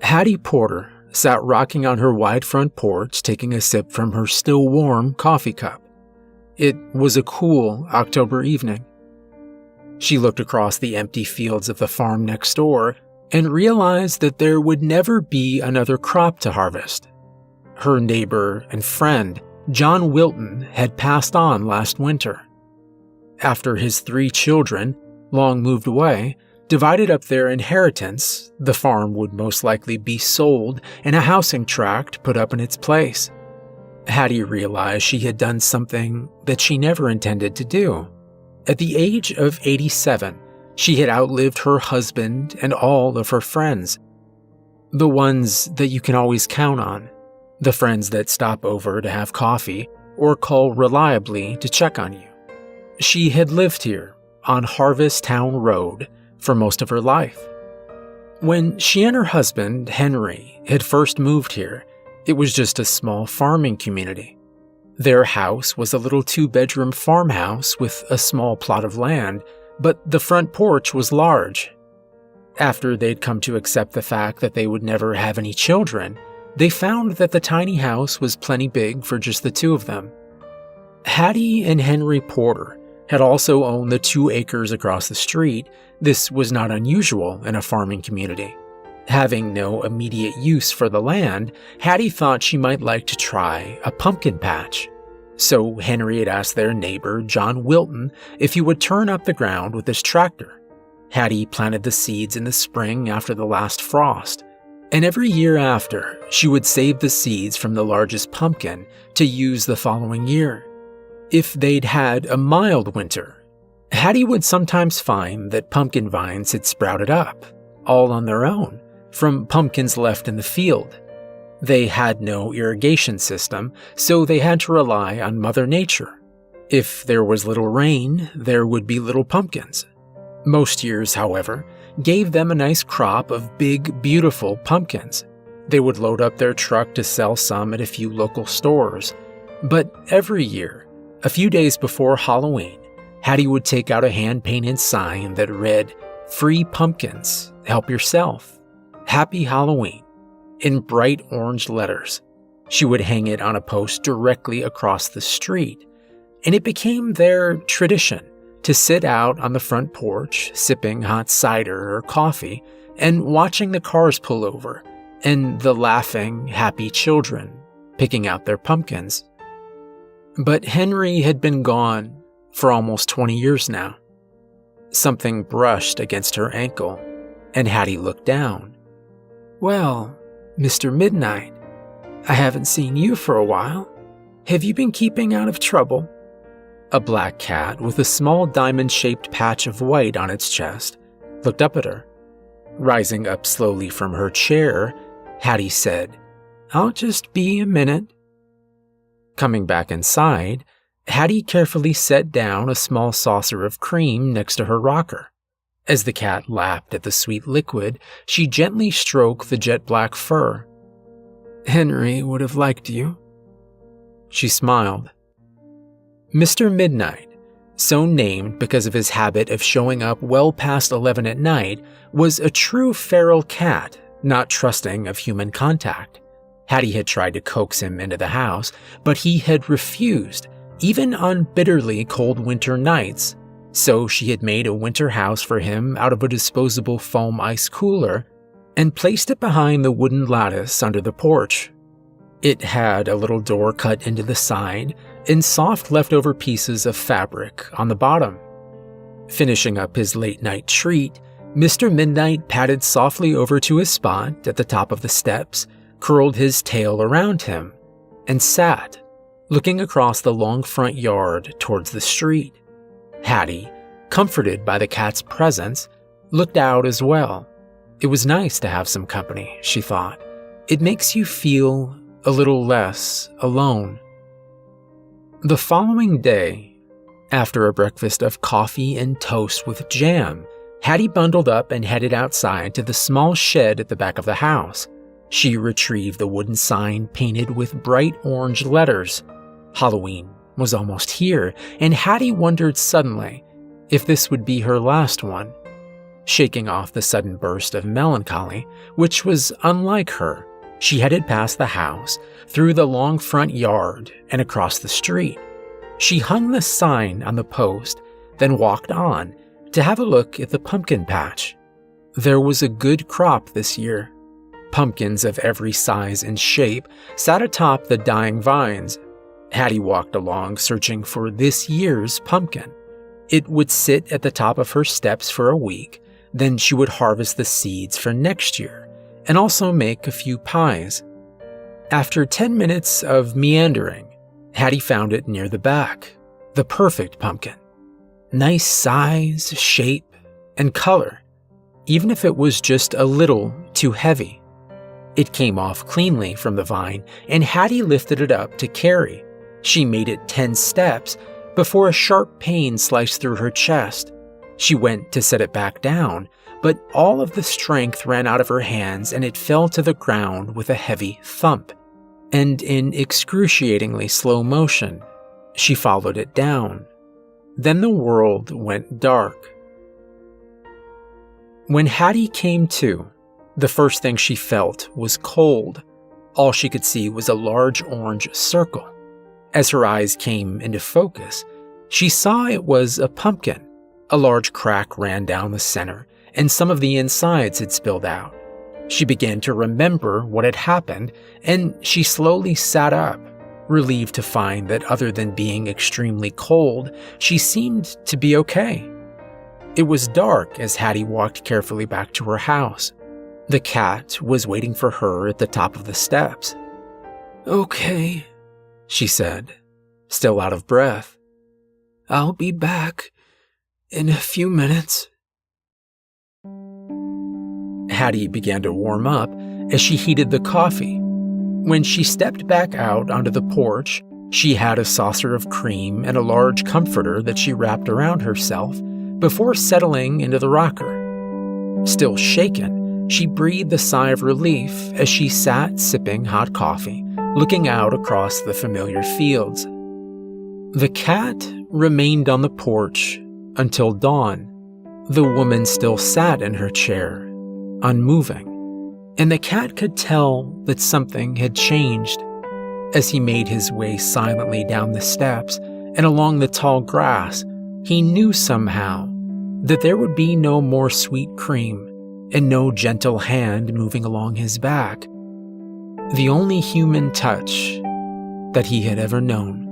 Hattie Porter sat rocking on her wide front porch taking a sip from her still warm coffee cup. It was a cool October evening. She looked across the empty fields of the farm next door and realized that there would never be another crop to harvest. Her neighbor and friend, John Wilton, had passed on last winter. After his 3 children, long moved away, divided up their inheritance, the farm would most likely be sold and a housing tract put up in its place. Hattie realized she had done something that she never intended to do. At the age of 87, she had outlived her husband and all of her friends. The ones that you can always count on. The friends that stop over to have coffee or call reliably to check on you. She had lived here on Harvest Town Road for most of her life. When she and her husband, Henry, had first moved here, it was just a small farming community. Their house was a little 2-bedroom farmhouse with a small plot of land, but the front porch was large. After they'd come to accept the fact that they would never have any children, they found that the tiny house was plenty big for just the 2 of them. Hattie and Henry Porter had also owned the 2 acres across the street. This was not unusual in a farming community. Having no immediate use for the land, Hattie thought she might like to try a pumpkin patch. So Henry had asked their neighbor, John Wilton, if he would turn up the ground with his tractor. Hattie planted the seeds in the spring after the last frost, and every year after, she would save the seeds from the largest pumpkin to use the following year. If they'd had a mild winter, Hattie would sometimes find that pumpkin vines had sprouted up, all on their own, from pumpkins left in the field. They had no irrigation system, so they had to rely on Mother Nature. If there was little rain, there would be little pumpkins. Most years, however, gave them a nice crop of big, beautiful pumpkins. They would load up their truck to sell some at a few local stores. But every year, a few days before Halloween, Hattie would take out a hand-painted sign that read, "Free pumpkins, help yourself. Happy Halloween," in bright orange letters. She would hang it on a post directly across the street, and it became their tradition to sit out on the front porch, sipping hot cider or coffee, and watching the cars pull over, and the laughing, happy children picking out their pumpkins. But Henry had been gone for almost 20 years now. Something brushed against her ankle, and Hattie looked down. "Well, Mr. Midnight, I haven't seen you for a while. Have you been keeping out of trouble?" A black cat with a small diamond-shaped patch of white on its chest looked up at her. Rising up slowly from her chair, Hattie said, "I'll just be a minute." Coming back inside, Hattie carefully set down a small saucer of cream next to her rocker. As the cat lapped at the sweet liquid, she gently stroked the jet-black fur. "Henry would have liked you." She smiled. Mr. Midnight, so named because of his habit of showing up well past 11 at night, was a true feral cat, not trusting of human contact. Hattie had tried to coax him into the house, but he had refused, even on bitterly cold winter nights. So she had made a winter house for him out of a disposable foam ice cooler and placed it behind the wooden lattice under the porch. It had a little door cut into the side and soft leftover pieces of fabric on the bottom. Finishing up his late-night treat, Mr. Midnight padded softly over to his spot at the top of the steps, curled his tail around him, and sat, looking across the long front yard towards the street. Hattie, comforted by the cat's presence, looked out as well. It was nice to have some company, she thought. It makes you feel a little less alone. The following day, after a breakfast of coffee and toast with jam, Hattie bundled up and headed outside to the small shed at the back of the house. She retrieved the wooden sign painted with bright orange letters. Halloween was almost here, and Hattie wondered suddenly if this would be her last one. Shaking off the sudden burst of melancholy, which was unlike her, she headed past the house, through the long front yard, and across the street. She hung the sign on the post, then walked on to have a look at the pumpkin patch. There was a good crop this year. Pumpkins of every size and shape sat atop the dying vines. Hattie walked along searching for this year's pumpkin. It would sit at the top of her steps for a week, then she would harvest the seeds for next year, and also make a few pies. After 10 minutes of meandering, Hattie found it near the back, the perfect pumpkin. Nice size, shape, and color, even if it was just a little too heavy. It came off cleanly from the vine, and Hattie lifted it up to carry. She made it 10 steps before a sharp pain sliced through her chest. She went to set it back down, but all of the strength ran out of her hands and it fell to the ground with a heavy thump. And in excruciatingly slow motion, she followed it down. Then the world went dark. When Hattie came to, the first thing she felt was cold. All she could see was a large orange circle. As her eyes came into focus, she saw it was a pumpkin. A large crack ran down the center, and some of the insides had spilled out. She began to remember what had happened, and she slowly sat up, relieved to find that other than being extremely cold, she seemed to be okay. It was dark as Hattie walked carefully back to her house. The cat was waiting for her at the top of the steps. "Okay," she said, still out of breath. "I'll be back in a few minutes." Hattie began to warm up as she heated the coffee. When she stepped back out onto the porch, she had a saucer of cream and a large comforter that she wrapped around herself before settling into the rocker. Still shaken, she breathed a sigh of relief as she sat sipping hot coffee, looking out across the familiar fields. The cat remained on the porch until dawn. The woman still sat in her chair, unmoving, and the cat could tell that something had changed. As he made his way silently down the steps and along the tall grass, he knew somehow that there would be no more sweet cream and no gentle hand moving along his back, the only human touch that he had ever known.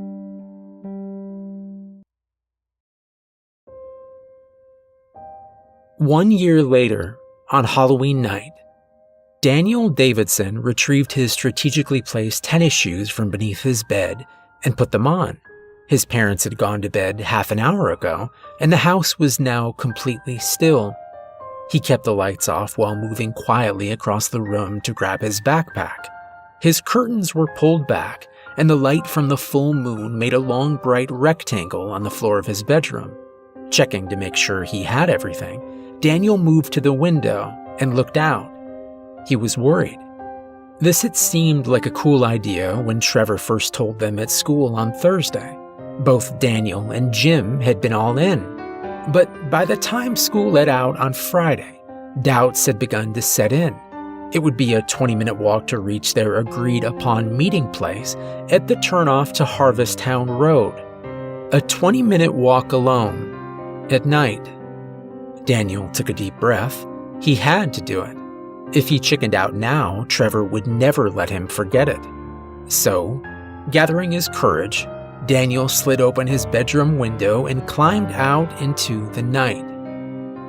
One year later, on Halloween night, Daniel Davidson retrieved his strategically placed tennis shoes from beneath his bed and put them on. His parents had gone to bed half an hour ago, and the house was now completely still. He kept the lights off while moving quietly across the room to grab his backpack. His curtains were pulled back, and the light from the full moon made a long, bright rectangle on the floor of his bedroom. Checking to make sure he had everything, Daniel moved to the window and looked out. He was worried. This had seemed like a cool idea when Trevor first told them at school on Thursday. Both Daniel and Jim had been all in. But by the time school let out on Friday, doubts had begun to set in. It would be a 20-minute walk to reach their agreed-upon meeting place at the turnoff to Harvest Town Road. A 20-minute walk alone, at night. Daniel took a deep breath. He had to do it. If he chickened out now, Trevor would never let him forget it. So, gathering his courage, Daniel slid open his bedroom window and climbed out into the night.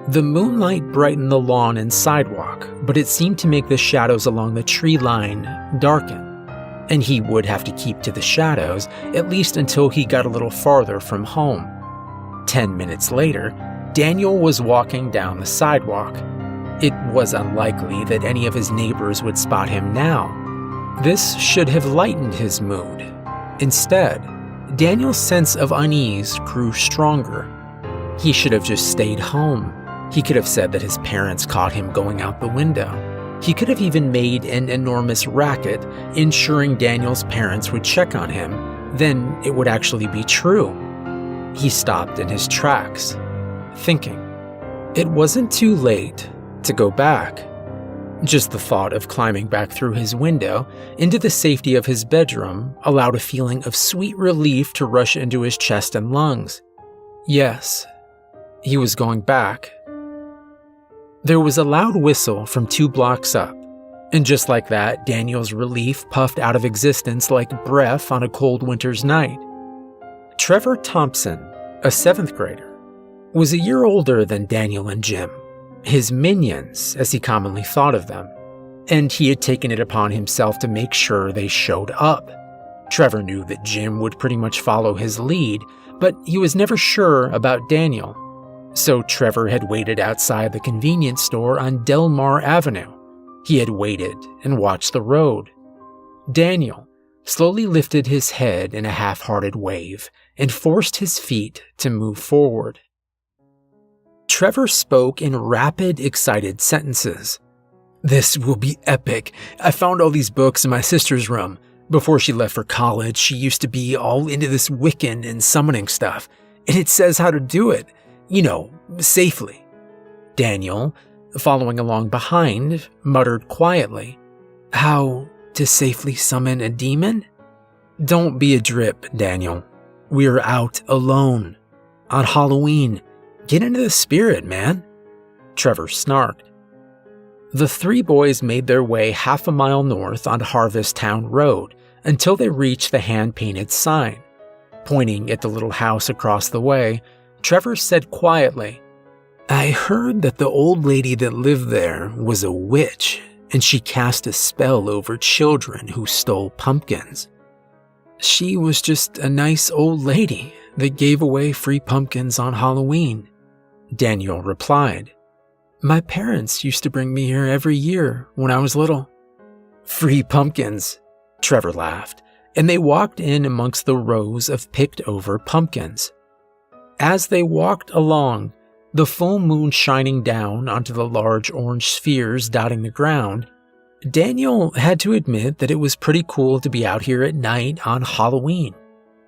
The moonlight brightened the lawn and sidewalk, but it seemed to make the shadows along the tree line darken, and he would have to keep to the shadows at least until he got a little farther from home. 10 minutes later, Daniel was walking down the sidewalk. It was unlikely that any of his neighbors would spot him now. This should have lightened his mood. Instead, Daniel's sense of unease grew stronger. He should have just stayed home. He could have said that his parents caught him going out the window. He could have even made an enormous racket, ensuring Daniel's parents would check on him. Then it would actually be true. He stopped in his tracks, thinking. It wasn't too late to go back. Just the thought of climbing back through his window into the safety of his bedroom allowed a feeling of sweet relief to rush into his chest and lungs. Yes, he was going back. There was a loud whistle from 2 blocks up, and just like that, Daniel's relief puffed out of existence like breath on a cold winter's night. Trevor Thompson, a 7th grader, was a year older than Daniel and Jim, his minions as he commonly thought of them, and he had taken it upon himself to make sure they showed up. Trevor knew that Jim would pretty much follow his lead, but he was never sure about Daniel. So Trevor had waited outside the convenience store on Del Mar Avenue. He had waited and watched the road. Daniel slowly lifted his head in a half-hearted wave and forced his feet to move forward. Trevor spoke in rapid, excited sentences. "This will be epic. I found all these books in my sister's room. Before she left for college, she used to be all into this Wiccan and summoning stuff, and it says how to do it. You know, safely." Daniel, following along behind, muttered quietly, "How to safely summon a demon?" "Don't be a drip, Daniel. We're out alone. On Halloween. Get into the spirit, man," Trevor snarked. The 3 boys made their way half a mile north on Harvest Town Road until they reached the hand-painted sign. Pointing at the little house across the way, Trevor said quietly, "I heard that the old lady that lived there was a witch, and she cast a spell over children who stole pumpkins. She was just a nice old lady that gave away free pumpkins on Halloween," Daniel replied. "My parents used to bring me here every year when I was little." "Free pumpkins," Trevor laughed, and they walked in amongst the rows of picked-over pumpkins. As they walked along, the full moon shining down onto the large orange spheres dotting the ground, Daniel had to admit that it was pretty cool to be out here at night on Halloween.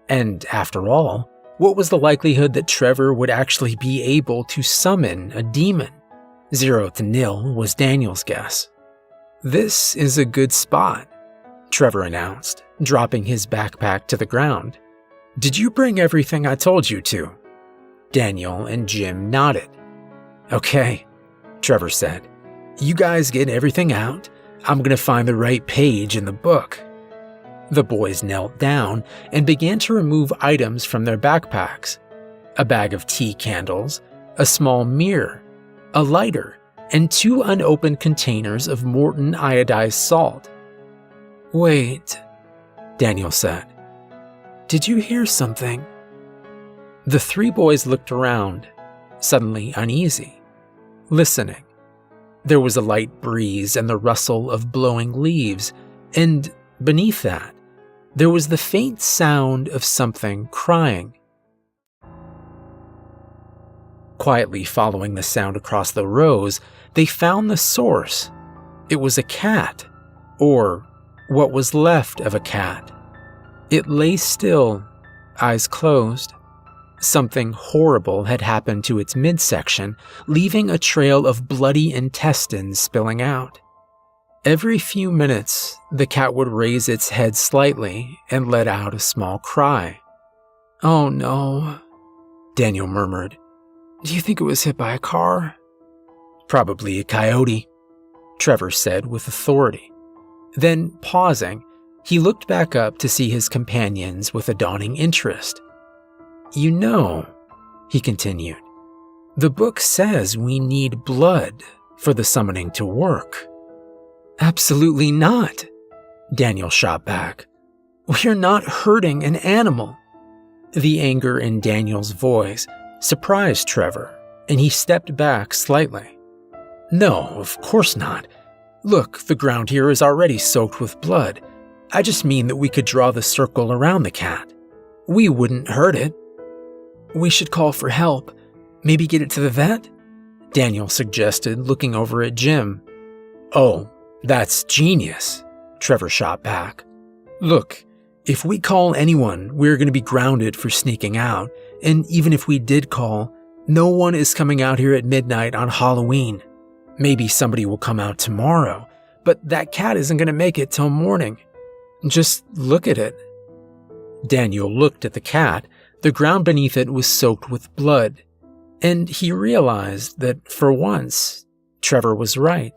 And after all, what was the likelihood that Trevor would actually be able to summon a demon? 0-0 was Daniel's guess. "This is a good spot," Trevor announced, dropping his backpack to the ground. "Did you bring everything I told you to?" Daniel and Jim nodded. "Okay," Trevor said. "You guys get everything out. I'm going to find the right page in the book." The boys knelt down and began to remove items from their backpacks. A bag of tea candles, a small mirror, a lighter, and 2 unopened containers of Morton iodized salt. "Wait," Daniel said. "Did you hear something?" The 3 boys looked around, suddenly uneasy, listening. There was a light breeze and the rustle of blowing leaves, and beneath that, there was the faint sound of something crying. Quietly following the sound across the rows, they found the source. It was a cat, or what was left of a cat. It lay still, eyes closed. Something horrible had happened to its midsection, leaving a trail of bloody intestines spilling out. Every few minutes, the cat would raise its head slightly and let out a small cry. "Oh no," Daniel murmured. "Do you think it was hit by a car?" "Probably a coyote," Trevor said with authority. Then, pausing, he looked back up to see his companions with a dawning interest. "You know," he continued, "the book says we need blood for the summoning to work." "Absolutely not," Daniel shot back. "We're not hurting an animal." The anger in Daniel's voice surprised Trevor, and he stepped back slightly. "No, of course not. Look, the ground here is already soaked with blood. I just mean that we could draw the circle around the cat. We wouldn't hurt it." "We should call for help. Maybe get it to the vet?" Daniel suggested, looking over at Jim. "Oh, that's genius," Trevor shot back. "Look, if we call anyone, we're going to be grounded for sneaking out, and even if we did call, No one is coming out here at midnight on Halloween. Maybe somebody will come out tomorrow, but that cat isn't going to make it till morning. Just look at it." Daniel looked at the cat. The ground beneath it was soaked with blood, and he realized that for once, Trevor was right.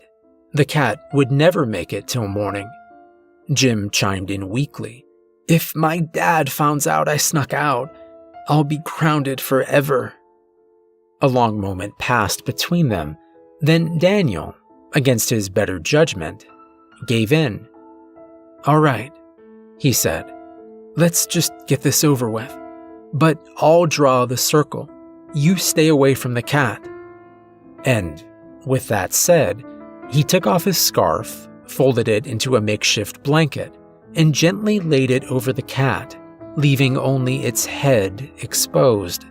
The cat would never make it till morning. Jim chimed in weakly. "If my dad finds out I snuck out, I'll be grounded forever." A long moment passed between them. Then Daniel, against his better judgment, gave in. "All right," he said. "Let's just get this over with. But I'll draw the circle. You stay away from the cat." And with that said, he took off his scarf, folded it into a makeshift blanket, and gently laid it over the cat, leaving only its head exposed.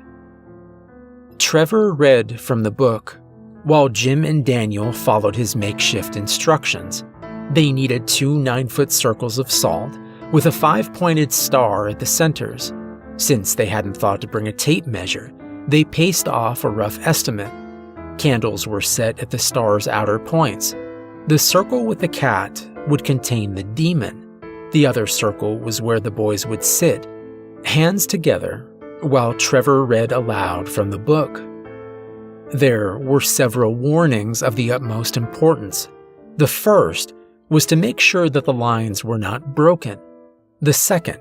Trevor read from the book, while Jim and Daniel followed his makeshift instructions. They needed 2 9-foot circles of salt, with a 5-pointed star at the centers. Since they hadn't thought to bring a tape measure, they paced off a rough estimate. Candles were set at the star's outer points. The circle with the cat would contain the demon. The other circle was where the boys would sit, hands together, while Trevor read aloud from the book. There were several warnings of the utmost importance. The first was to make sure that the lines were not broken. The second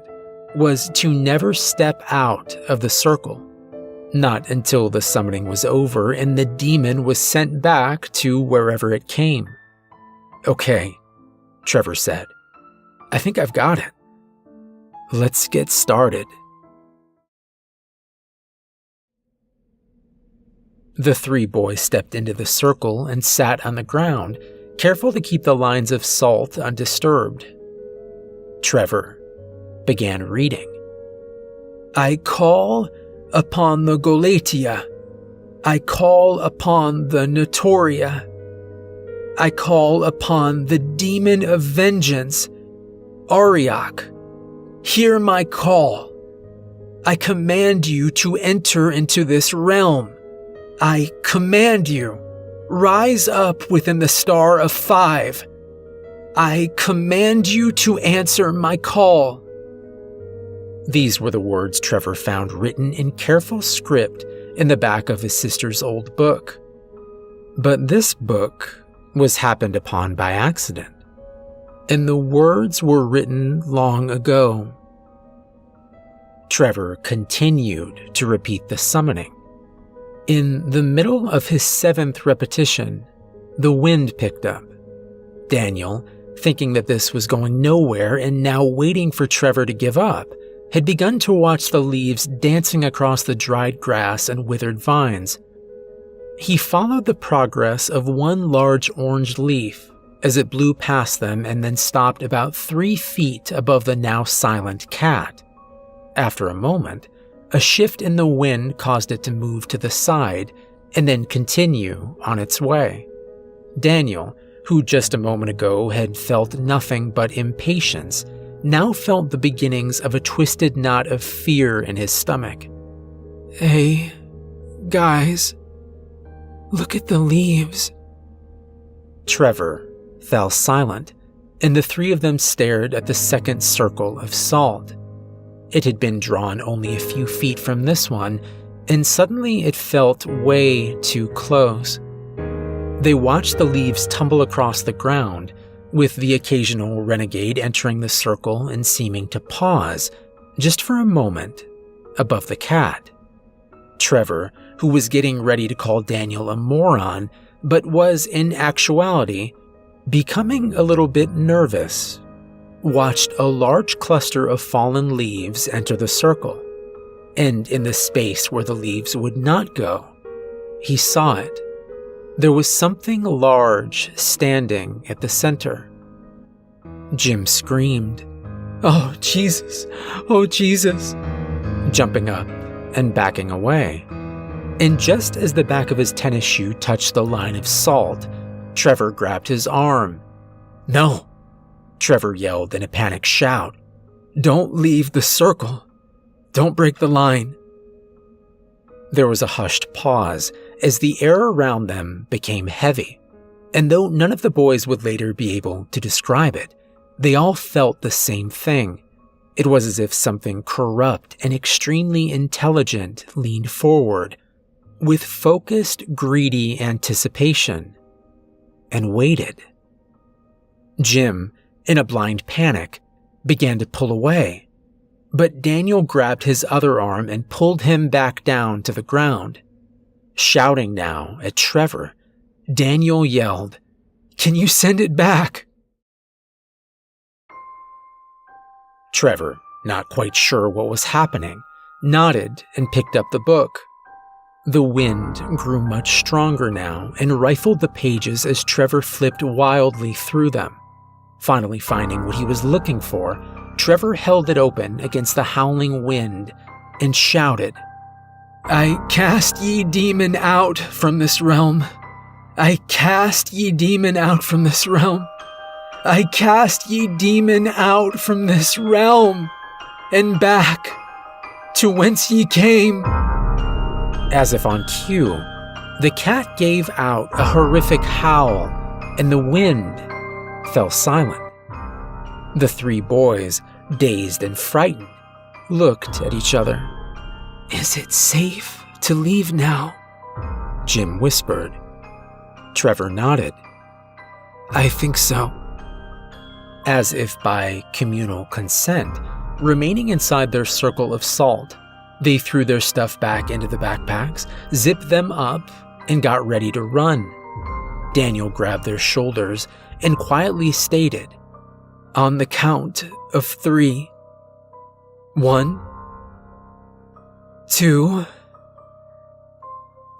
was to never step out of the circle. Not until the summoning was over and the demon was sent back to wherever it came. "Okay," Trevor said. "I think I've got it. Let's get started." The 3 boys stepped into the circle and sat on the ground, careful to keep the lines of salt undisturbed. Trevor began reading. "I call upon the Golatia. I call upon the Notoria. I call upon the demon of vengeance, Ariok. Hear my call. I command you to enter into this realm. I command you, rise up within the star of 5. I command you to answer my call." These were the words Trevor found written in careful script in the back of his sister's old book. But this book was happened upon by accident, and the words were written long ago. Trevor continued to repeat the summoning. In the middle of his 7th repetition, the wind picked up. Daniel, thinking that this was going nowhere and now waiting for Trevor to give up, had begun to watch the leaves dancing across the dried grass and withered vines. He followed the progress of one large orange leaf as it blew past them and then stopped about 3 feet above the now silent cat. After a moment, a shift in the wind caused it to move to the side and then continue on its way. Daniel, who just a moment ago had felt nothing but impatience, now felt the beginnings of a twisted knot of fear in his stomach. "Hey, guys, look at the leaves." Trevor fell silent, and the 3 of them stared at the second circle of salt. It had been drawn only a few feet from this one, and suddenly it felt way too close. They watched the leaves tumble across the ground, with the occasional renegade entering the circle and seeming to pause, just for a moment, above the cat. Trevor, who was getting ready to call Daniel a moron, but was in actuality becoming a little bit nervous, watched a large cluster of fallen leaves enter the circle, and in the space where the leaves would not go, he saw it. There was something large standing at the center. Jim screamed, "Oh, Jesus! Oh, Jesus!" jumping up and backing away. And just as the back of his tennis shoe touched the line of salt, Trevor grabbed his arm. "No!" Trevor yelled in a panicked shout. "Don't leave the circle. Don't break the line." There was a hushed pause as the air around them became heavy, and though none of the boys would later be able to describe it, they all felt the same thing. It was as if something corrupt and extremely intelligent leaned forward with focused, greedy anticipation and waited. Jim, in a blind panic, began to pull away, but Daniel grabbed his other arm and pulled him back down to the ground. Shouting now at Trevor, Daniel yelled, "Can you send it back?" Trevor, not quite sure what was happening, nodded and picked up the book. The wind grew much stronger now and rifled the pages as Trevor flipped wildly through them. Finally finding what he was looking for, Trevor held it open against the howling wind and shouted, "I cast ye demon out from this realm. I cast ye demon out from this realm. I cast ye demon out from this realm and back to whence ye came." As if on cue, the cat gave out a horrific howl and the wind fell silent. The three boys, dazed and frightened, looked at each other. "Is it safe to leave now?" Jim whispered. Trevor nodded. "I think so." As if by communal consent, remaining inside their circle of salt, they threw their stuff back into the backpacks, zipped them up, and got ready to run. Daniel grabbed their shoulders and quietly stated, "On the count of 3. 1, 2,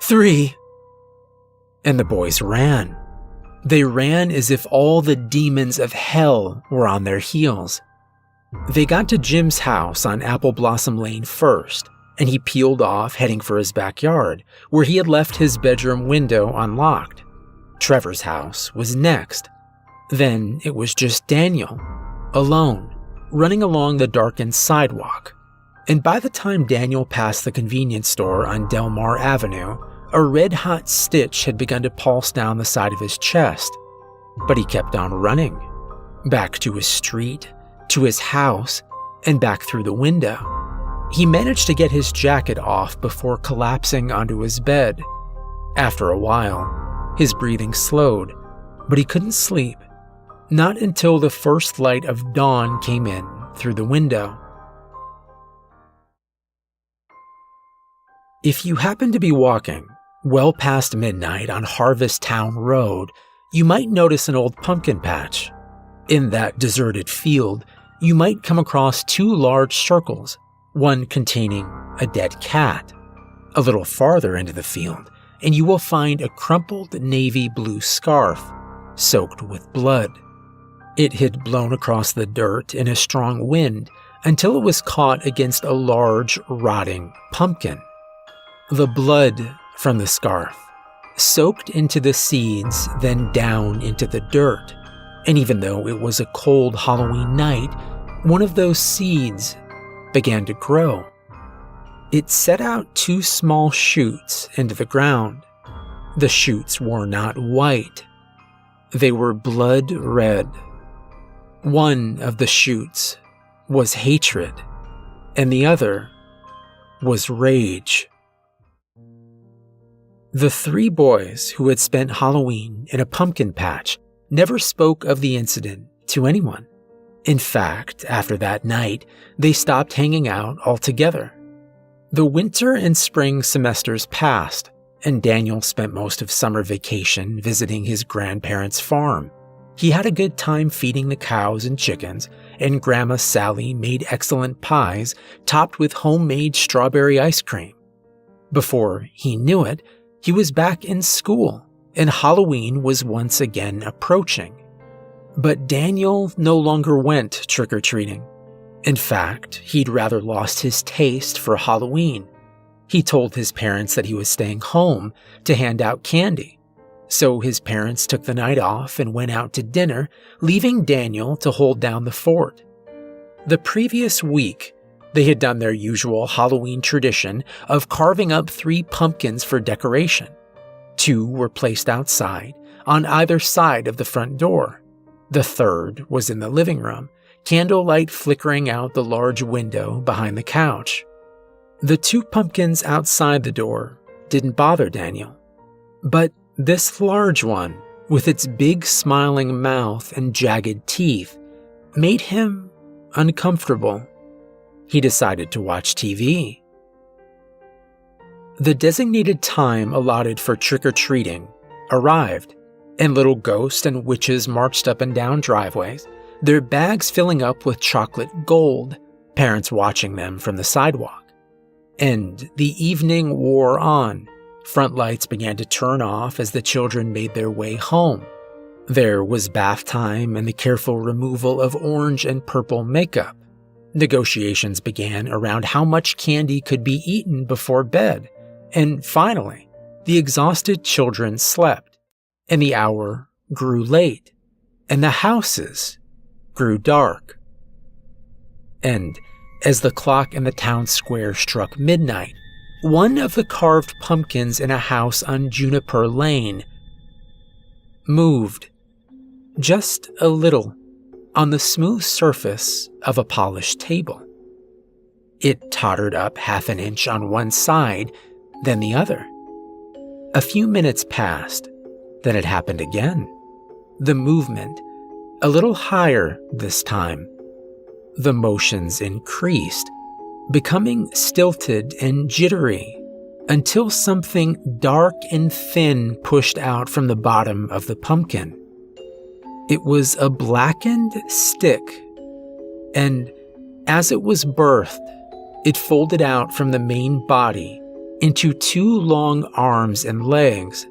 3. And the boys ran. They ran as if all the demons of hell were on their heels. They got to Jim's house on Apple Blossom Lane first, and he peeled off heading for his backyard, where he had left his bedroom window unlocked. Trevor's house was next. Then it was just Daniel, alone, running along the darkened sidewalk. And by the time Daniel passed the convenience store on Del Mar Avenue, a red-hot stitch had begun to pulse down the side of his chest. But he kept on running, back to his street, to his house, and back through the window. He managed to get his jacket off before collapsing onto his bed. After a while, his breathing slowed, but he couldn't sleep. Not until the first light of dawn came in through the window. If you happen to be walking well past midnight on Harvest Town Road, you might notice an old pumpkin patch. In that deserted field, you might come across 2 large circles, one containing a dead cat. A little farther into the field, and you will find a crumpled navy blue scarf, soaked with blood. It had blown across the dirt in a strong wind until it was caught against a large, rotting pumpkin. The blood from the scarf soaked into the seeds, then down into the dirt. And even though it was a cold Halloween night, one of those seeds began to grow. It set out 2 small shoots into the ground. The shoots were not white. They were blood red. One of the shoots was hatred, and the other was rage. The 3 boys who had spent Halloween in a pumpkin patch never spoke of the incident to anyone. In fact, after that night, they stopped hanging out altogether. The winter and spring semesters passed, and Daniel spent most of summer vacation visiting his grandparents' farm. He had a good time feeding the cows and chickens, and Grandma Sally made excellent pies topped with homemade strawberry ice cream. Before he knew it, he was back in school, and Halloween was once again approaching. But Daniel no longer went trick-or-treating. In fact, he'd rather lost his taste for Halloween. He told his parents that he was staying home to hand out candy. So his parents took the night off and went out to dinner, leaving Daniel to hold down the fort. The previous week, They had done their usual Halloween tradition of carving up 3 pumpkins for decoration. 2 were placed outside, on either side of the front door. The third was in the living room, candlelight flickering out the large window behind the couch. The 2 pumpkins outside the door didn't bother Daniel. But this large one, with its big smiling mouth and jagged teeth, made him uncomfortable. He decided to watch TV. The designated time allotted for trick-or-treating arrived, and little ghosts and witches marched up and down driveways, their bags filling up with chocolate gold, parents watching them from the sidewalk. And the evening wore on. Front lights began to turn off as the children made their way home. There was bath time and the careful removal of orange and purple makeup. Negotiations began around how much candy could be eaten before bed, and finally, the exhausted children slept, and the hour grew late, and the houses grew dark. And as the clock in the town square struck midnight, one of the carved pumpkins in a house on Juniper Lane moved, just a little, on the smooth surface of a polished table. It tottered up half an inch on one side, then the other. A few minutes passed, then it happened again. The movement, a little higher this time. The motions increased, becoming stilted and jittery, until something dark and thin pushed out from the bottom of the pumpkin. It was a blackened stick, and as it was birthed, it folded out from the main body into 2 long arms and legs.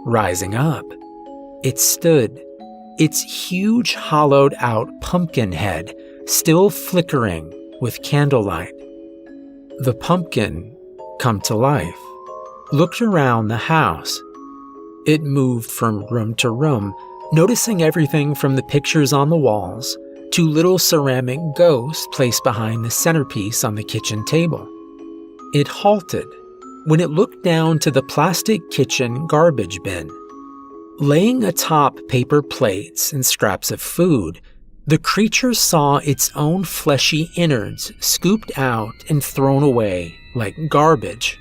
Rising up, it stood, its huge hollowed-out pumpkin head still flickering with candlelight. The pumpkin, come to life, looked around the house. It moved from room to room, noticing everything from the pictures on the walls to little ceramic ghosts placed behind the centerpiece on the kitchen table. It halted when it looked down to the plastic kitchen garbage bin. Laying atop paper plates and scraps of food, the creature saw its own fleshy innards scooped out and thrown away like garbage.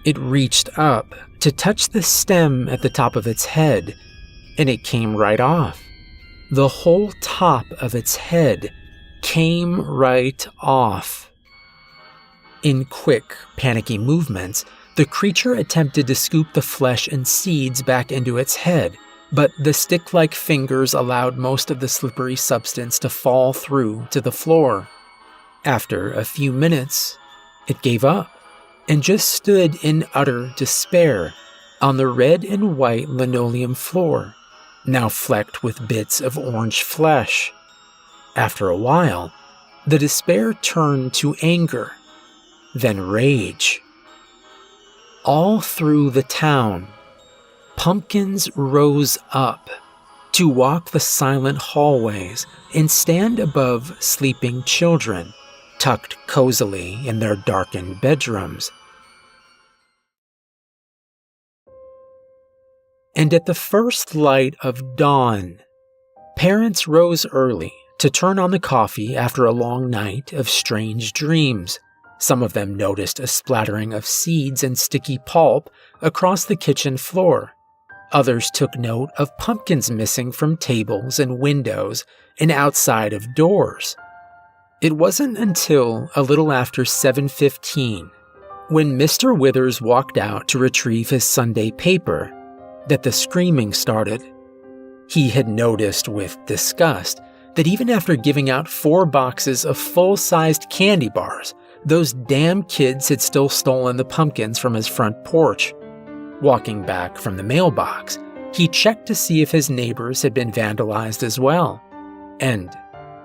It reached up to touch the stem at the top of its head, and it came right off. The whole top of its head came right off. In quick, panicky movements, the creature attempted to scoop the flesh and seeds back into its head, but the stick-like fingers allowed most of the slippery substance to fall through to the floor. After a few minutes, it gave up and just stood in utter despair on the red and white linoleum floor, now flecked with bits of orange flesh. After a while, the despair turned to anger, then rage. All through the town, pumpkins rose up to walk the silent hallways and stand above sleeping children, tucked cozily in their darkened bedrooms. And at the first light of dawn, parents rose early to turn on the coffee after a long night of strange dreams. Some of them noticed a splattering of seeds and sticky pulp across the kitchen floor. Others took note of pumpkins missing from tables and windows and outside of doors. It wasn't until a little after 7:15, when Mr. Withers walked out to retrieve his Sunday paper, that the screaming started. He had noticed with disgust that even after giving out 4 boxes of full-sized candy bars, those damn kids had still stolen the pumpkins from his front porch. Walking back from the mailbox, he checked to see if his neighbors had been vandalized as well. And,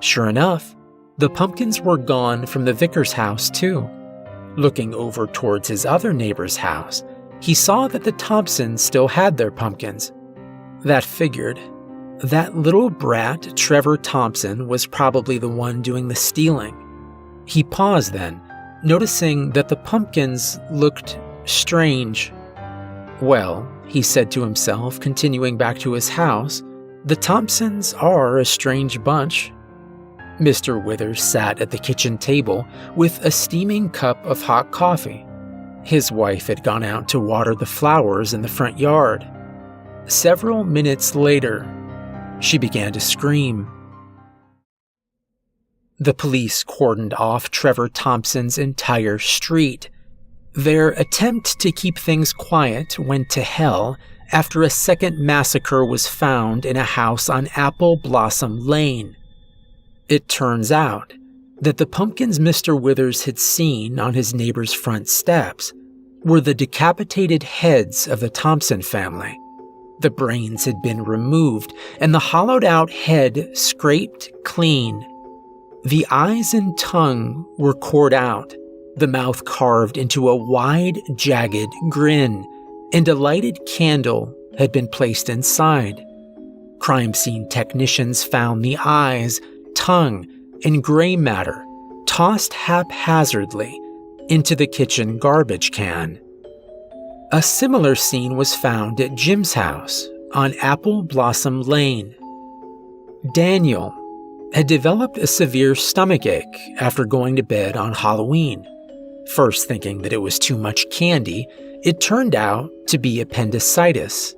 sure enough, the pumpkins were gone from the vicar's house too. Looking over towards his other neighbor's house, he saw that the Thompsons still had their pumpkins. That figured. That little brat, Trevor Thompson, was probably the one doing the stealing. He paused then, noticing that the pumpkins looked strange. Well, he said to himself, continuing back to his house, the Thompsons are a strange bunch. Mr. Withers sat at the kitchen table with a steaming cup of hot coffee. His wife had gone out to water the flowers in the front yard. Several minutes later, she began to scream. The police cordoned off Trevor Thompson's entire street. Their attempt to keep things quiet went to hell after a second massacre was found in a house on Apple Blossom Lane. It turns out that the pumpkins Mr. Withers had seen on his neighbor's front steps were the decapitated heads of the Thompson family. The brains had been removed and the hollowed-out head scraped clean. The eyes and tongue were cored out, the mouth carved into a wide, jagged grin, and a lighted candle had been placed inside. Crime scene technicians found the eyes, tongue, and gray matter tossed haphazardly into the kitchen garbage can. A similar scene was found at Jim's house on Apple Blossom Lane. Daniel had developed a severe stomachache after going to bed on Halloween. First thinking that it was too much candy, it turned out to be appendicitis,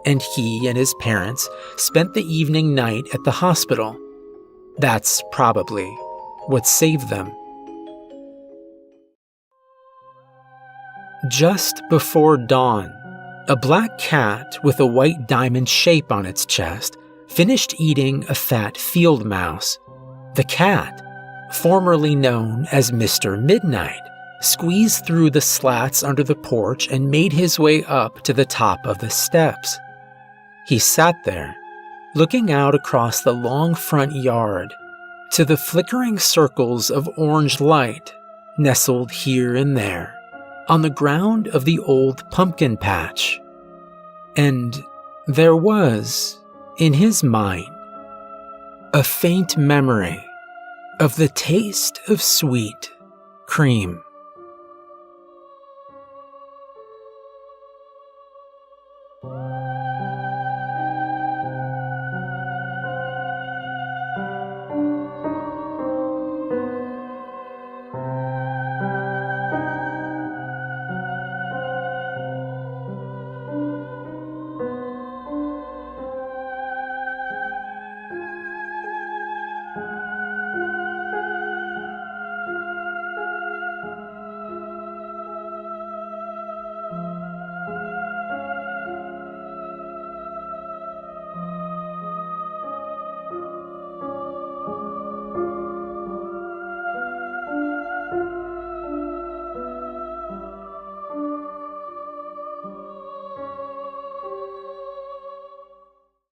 and he and his parents spent the evening night at the hospital. That's probably what saved them. Just before dawn, a black cat with a white diamond shape on its chest finished eating a fat field mouse. The cat, formerly known as Mr. Midnight, squeezed through the slats under the porch and made his way up to the top of the steps. He sat there, looking out across the long front yard to the flickering circles of orange light nestled here and there on the ground of the old pumpkin patch. And there was, in his mind, a faint memory of the taste of sweet cream.